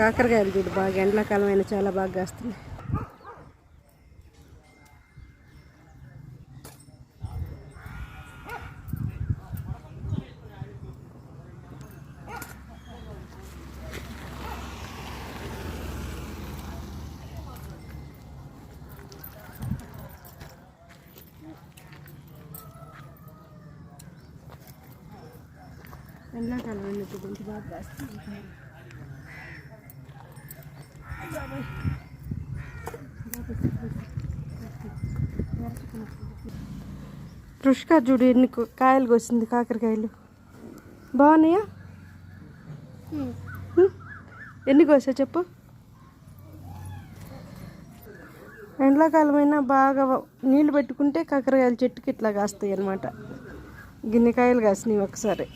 కాకరకాయలు చూడు బాగా ఎండాకాలం అయినా చాలా బాగా కాస్తుంది. ఎండాకాలం అయినా చూడండి బాగా కాస్తుంది. రుషిక చూడు ఎన్ని కాయలు కోసింది, కాకరకాయలు బాగున్నాయా? ఎన్ని కోసా చెప్పు. ఎండాకాలం అయినా బాగా నీళ్ళు పెట్టుకుంటే కాకరకాయలు చెట్టుకి ఇట్లా కాస్తాయి అన్నమాట. గిన్నెకాయలు కాసినాయి ఒకసారి.